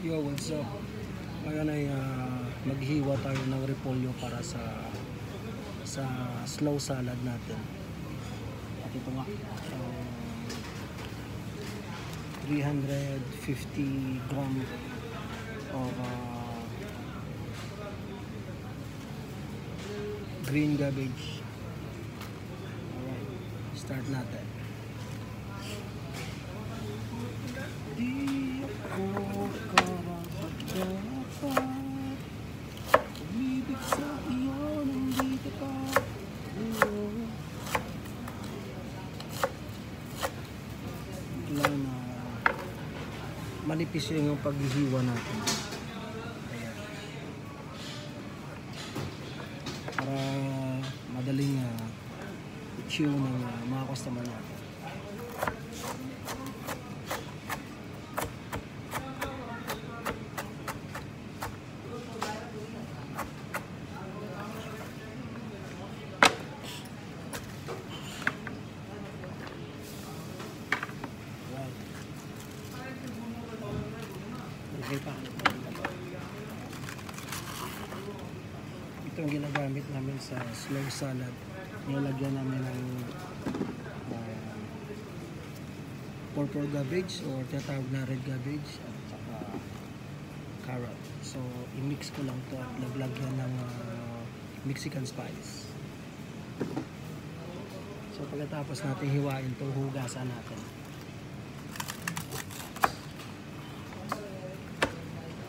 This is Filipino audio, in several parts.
Yo, what's up? Ngayon ay maghiwa tayo ng repolyo para sa slow salad natin. At ito nga, 350 gram of green cabbage. Alright, start natin. Di ako karapat-dapat umibig sa iyo nang dito ka. Kailangan na manipis yung paghihiwa natin. Ayan. Para madaling i-chew ng mga customer natin. Okay pa. Ito ang ginagamit namin sa slow salad. Nilagyan namin ng purple cabbage or tinatawag na red cabbage at saka carrot. So i-mix ko lang to at lagyan ng Mexican spice. So pagkatapos natin hiwain to, hugasan natin.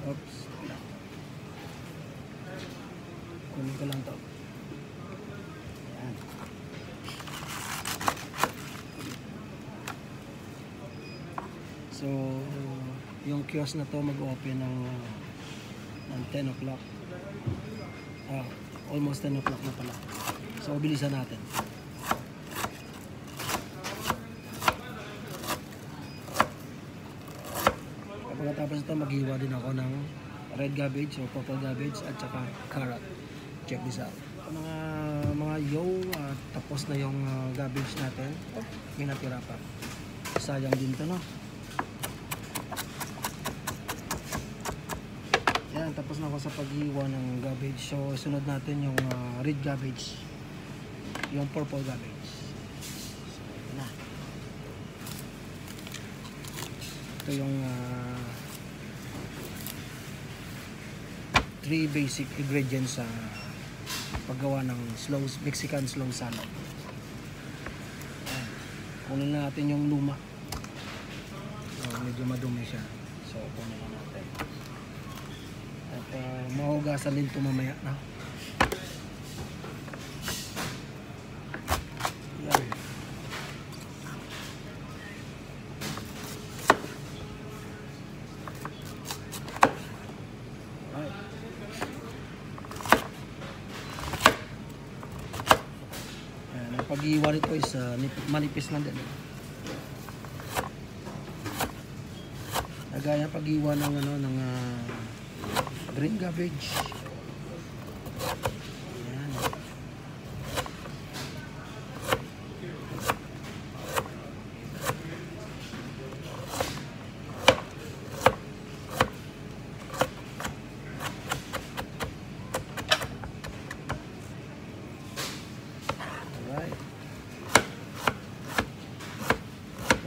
Oops. Kunin ko lang to. Ayan. So, yung kiosk na to mag-open ng 10 o'clock. Almost 10 o'clock na pala. So, bilisan natin. Pagkatapos ito, maghiwa din ako ng red cabbage o purple cabbage at saka carrot. Check this out. Mga tapos na yung cabbage natin. May natira pa. Sayang din to, no? Yan, tapos na ako sa paghiwa ng cabbage. So, sunod natin yung red cabbage. Yung purple cabbage. So, ito na. Ito yung 3 basic ingredients sa paggawa ng Mexican slow salad. Ayan. Kunin na natin yung luma. Medyo madumi siya. So, kunin na natin. At mahugasan din ito mamaya na. Ayan. Pag-iwa nito is manipis lang din. Nagaya pag-iwa ng green cabbage. Ayan.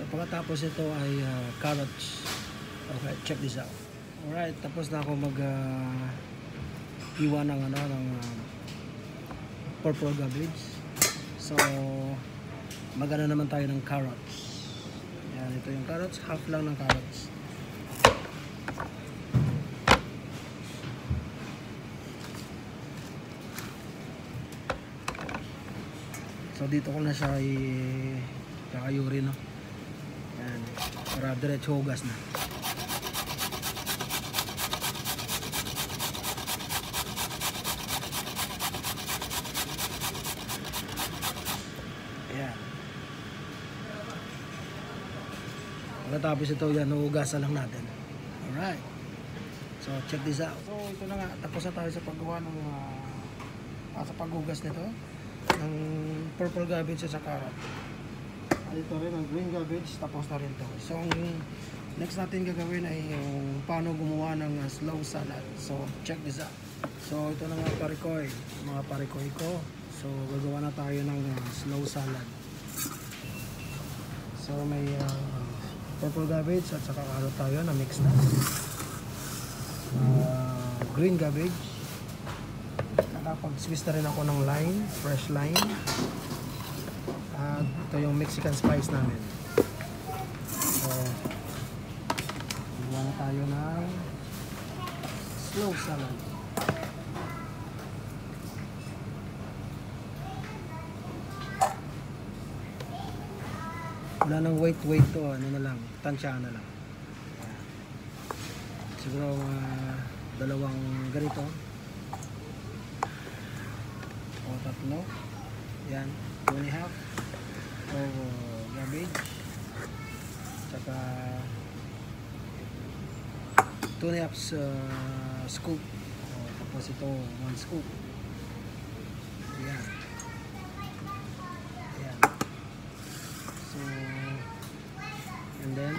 Pagkatapos ito ay carrots. Okay, check this out. Alright, tapos na ako hiwa ng purple cabbage. So magana naman tayo ng carrots. Yan, ito yung carrots, half lang ng carrots. So dito ko na siya kakayuri, no? Yan, para diretso hugas na. Ayan. Pagkatapos ito, yan, hugasan lang natin. Alright. So check this out. So ito na nga, tapos na tayo sa paggawa ng sa paghugas nito ng purple cabbage at sa carrot. Ito rin ang green cabbage, tapos na rin to. So Next natin gagawin ay yung paano gumawa ng slow salad. So, check this out. So, ito na mga parikoy. Mga parikoy ko. So, gagawa na tayo ng slow salad. So, may purple cabbage at saka carrot tayo na mix na. Green cabbage. Pag-swiss na rin ako ng lime, fresh lime. At ito yung Mexican spice namin. So, gawa na tayo ng slow salad. Wala nang wait to, ano na lang, tansya na lang. Siguro dalawang ganito. O tatlo. Yan, 2.5 o cabbage. Tsaka 2.5 scoop. O, tapos ito 1 scoop. Yan. Yan. So, and then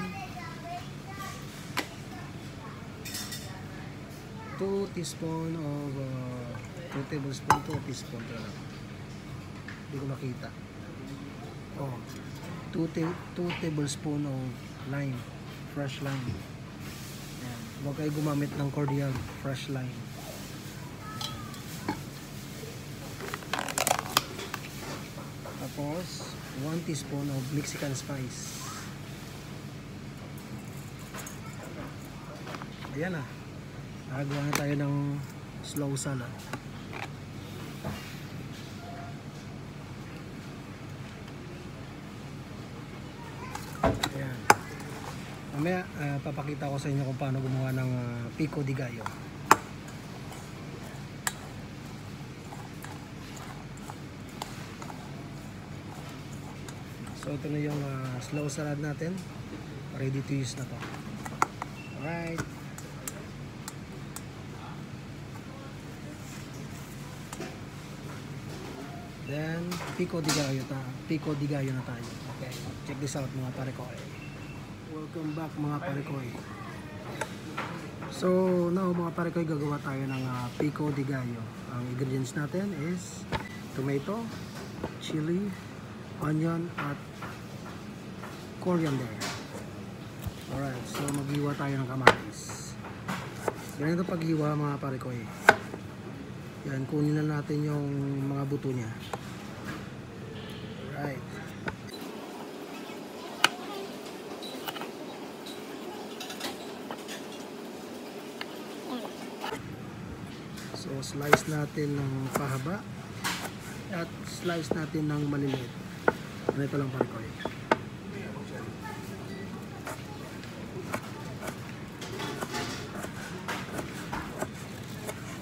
2 teaspoon of 2 tablespoon, 2 teaspoon ito lang. Hindi ko makita. Oh, 2 tablespoon of lime, fresh lime. Ayan. Huwag kayo gumamit ng cordial, fresh lime. Tapos 1 teaspoon of Mexican spice. Ayan na. Nagawa na tayo ng slow salad. Ayan. Mamaya papakita ko sa inyo kung paano gumawa ng pico de gallo. So ito na yung slow salad natin. Ready to use na to. Alright. Then, pico de gallo na tayo. Okay, check this out mga parikoy. Welcome back mga parikoy. So, now mga parikoy, gagawa tayo ng pico de gallo. Ang ingredients natin is tomato, chili, onion, at coriander. Alright, so maghiwa tayo ng kamatis. Ganito paghiwa mga parikoy. Yan, kunin na natin yung mga buto niya. Right. So, slice natin ng pahaba at slice natin ng maliliit. Ganito lang parikoy.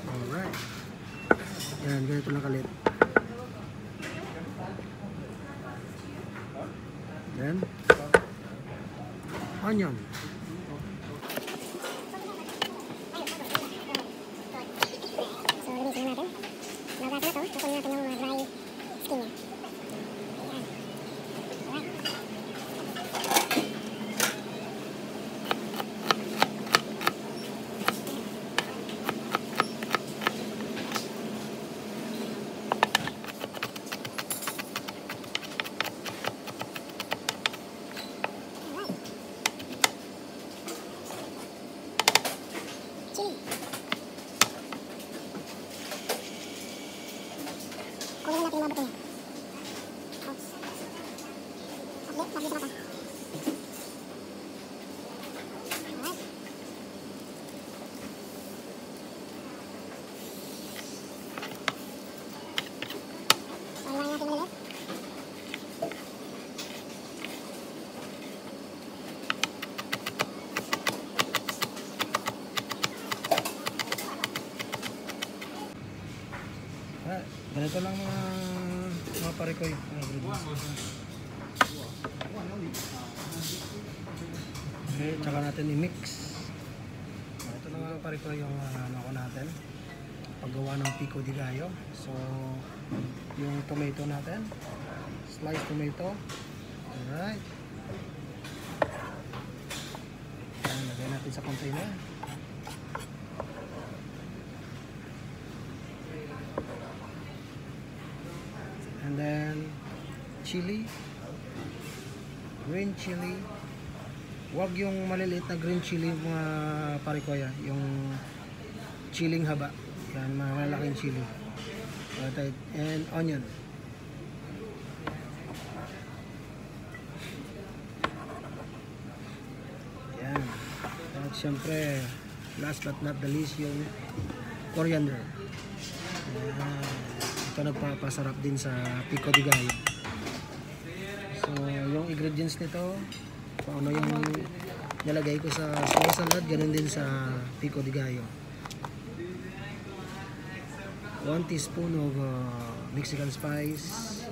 Alright. Yan, ganito lang kalit. Then, onion. So, linisin na natin. Nagasan na ito. Kukunin natin yung dry skin niya. Kunin natin yung mga buto niya. Oops. Okay, nabili sa mata. Alright. So, iwan natin malilit. Ganito lang mga parikoy. Okay, tsaka natin i-mix. Ito na mga parikoy yung ano ko natin. Paggawa ng pico de gallo. So, yung tomato natin. Sliced tomato. Alright. Lagyan natin sa container. And then chili, green chili. Huwag yung maliliit na green chili mga pare ko ya, yung chiling haba. Yan, malaking chili. And onion. Yan. At syempre, last but not the least, yung coriander. Yan. Ito nagpapasarap din sa pico de gallo. So, yung ingredients nito, kung ano yung nilagay ko sa small salad, ganun din sa pico de gallo. 1 teaspoon of Mexican spice.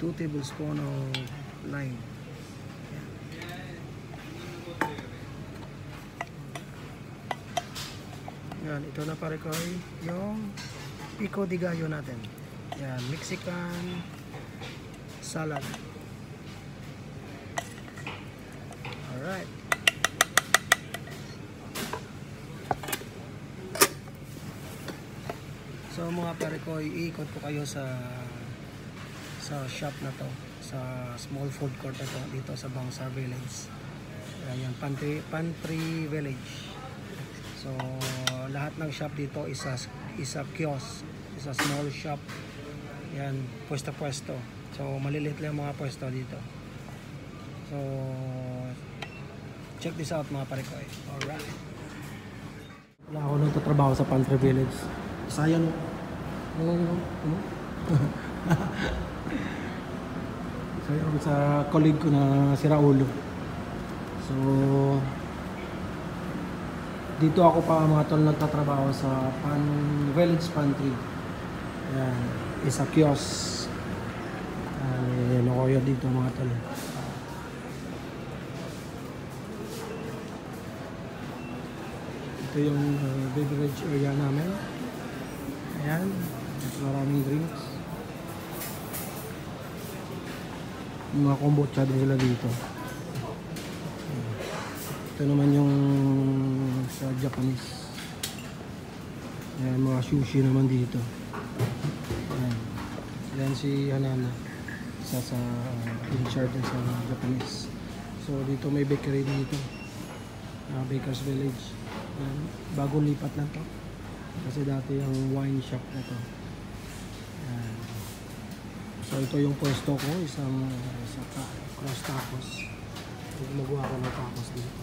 2 tablespoon of lime. Yan, ito na pare ko yung pico de gallo natin. Yan, Mexican salad. Alright. So mga pare ko, iikot ko kayo sa shop na to, sa small food court na to, dito sa Bangsar Village. Ayan, Pantry Village. So lahat ng shop dito is a kiosk, is a small shop. Yan, pwesto-pwesto. So maliliit lang mga pwesto dito. So check this out mga pare ko. Alright. Wala ako nagtatrabaho sa Pantry Village. Sayang. Sayang sa colleague ko na si Raulo. So dito ako pa mga tol nagtatrabaho sa Village Pantry. Ayan, isa kiosk. Ayan ako yun dito mga tol. Ito yung beverage area namin. Ayan, maraming drinks. Yung mga kombucha din sila dito. Ito naman yung sa Japanese. Ayan, mga sushi naman dito. Ayan. Ayan si Hanana. Isa sa in charge sa Japanese. So dito may bakery dito. Baker's Village. Ayan. Bagong lipat lang to. Kasi dati yung wine shop na to. Ayan. So ito yung pwesto ko. Isang cross tacos. Gumagawa ko ng tacos dito.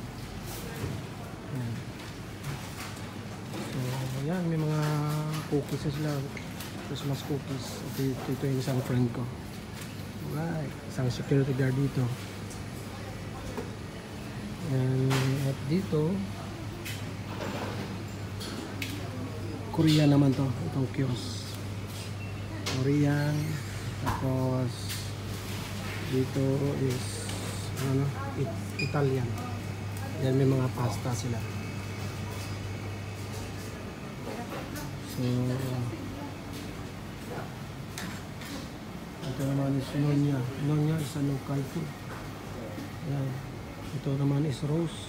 Ayan. So ayan, may mga cookies na sila. Christmas cookies. Ito yung isang friend ko. Alright. Isang security guard dito. At dito Korean naman to, itong kiosk. Korean. Tapos dito is Italian. Yan, may mga pasta sila. So ito naman is Nonya. Nonya is a local food. Yan. Ito naman is Rose.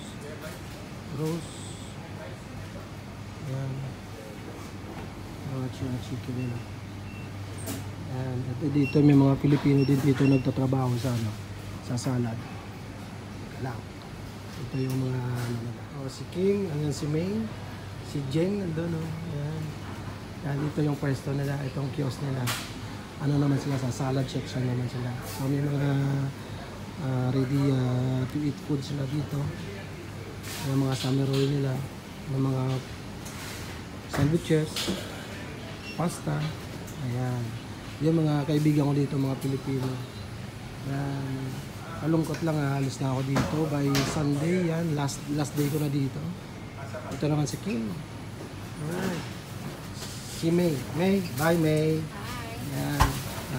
Rose. Yan. Chicken nila. And dito may mga Pilipino din dito nagtatrabaho sa sa salad. Lang. Ito yung mga si King, ayan si May, si Jeng nandoon Ayan. Yan dito yung pwesto nila, itong kiosk nila. Ano naman sila sa salad section naman sila. So may mga ready to eat food sila dito. May mga summer roll nila, may mga sandwiches, pasta. Ayan. Yung mga kaibigan ko dito, mga Pilipino. Ayan. Malungkot lang, halos na ako dito by Sunday. Yan, last day ko na dito. Ito naman si Kim. Alright. Si May. May, bye May. Yan.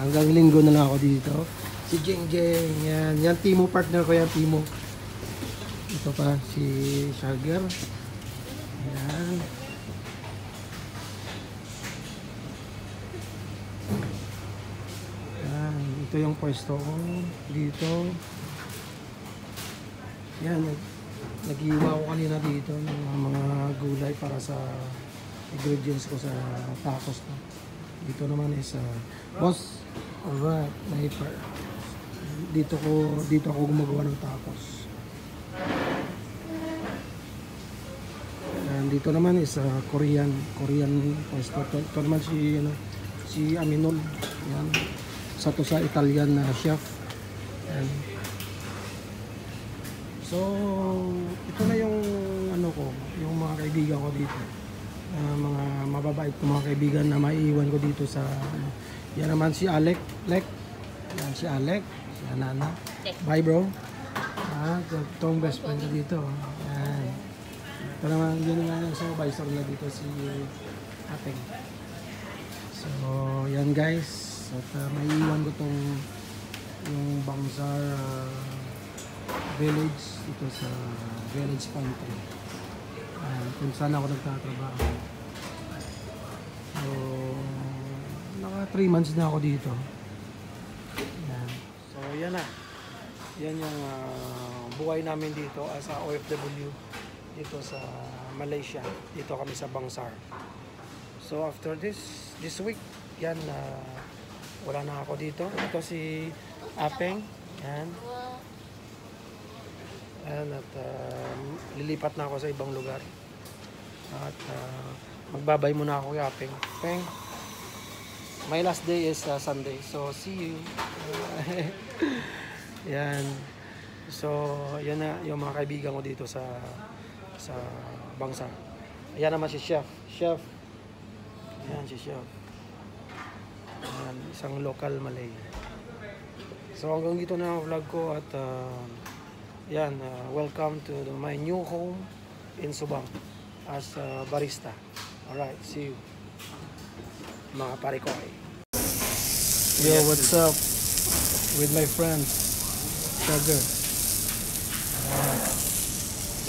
Hanggang linggo na lang ako dito. Si Jeng Jeng. Yan. Yan, Timo partner ko yan, Timo. Ito pa, si Sugar. Yan. ito yung pwesto ko dito. Yan, nag-iwa ko kanina dito ng mga gulay para sa ingredients ko sa tacos ko. Dito naman is boss, alright, sniper. Dito ako gumagawa ng tacos. And dito naman is Korean pwesto. Ito naman si Aminol. Yan. Sa Italian na chef. And so ito na yung yung mga kaibigan ko dito. Mga mababait ko mga kaibigan na maiiwan ko dito sa yan naman si Alec. Yan si Alec, si Anana. Bye bro. Itong best friend ko dito. Yan. Ito naman, yun nga yung supervisor na dito si Ateng. So, yan guys. At maiiwan ko tong yung Bangsar village dito sa village pantry. Kung saan ako nagtatrabaho. So, naka 3 months na ako dito. Yan. So, yan na. Yan yung buhay namin dito as a OFW dito sa Malaysia. Dito kami sa Bangsar. So, after this week, yan, wala na ako dito. Ito si Apeng. Yan. At lilipat na ako sa ibang lugar. At magbabay muna ako kay Apeng. Peng, my last day is Sunday. So, see you. Yan. So, yan na yung mga kaibigan ko dito sa Bangsar. Ayan naman si Chef. Ayan si Chef. Ayan, isang local Malay. So, hanggang dito na ang vlog ko at yan, welcome to my new home in Subang as a barista. Alright, see you mga pare ko. Yo, what's up with my friends Sugar.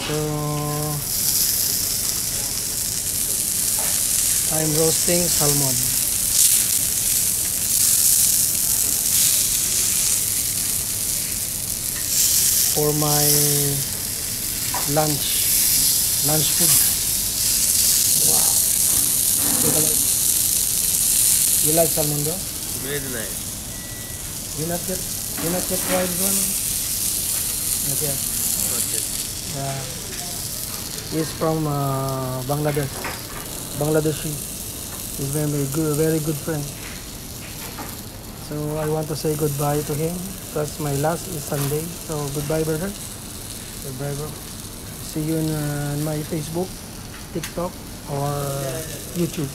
So I'm roasting salmon. For my lunch food. Wow. You like salmon, bro? Very nice. You not get fried one? Okay. He's from Bangladesh. Bangladeshi. He's very good friend. So I want to say goodbye to him because my last is Sunday. So goodbye, brother. Goodbye, bro. See you in my Facebook, TikTok, or YouTube.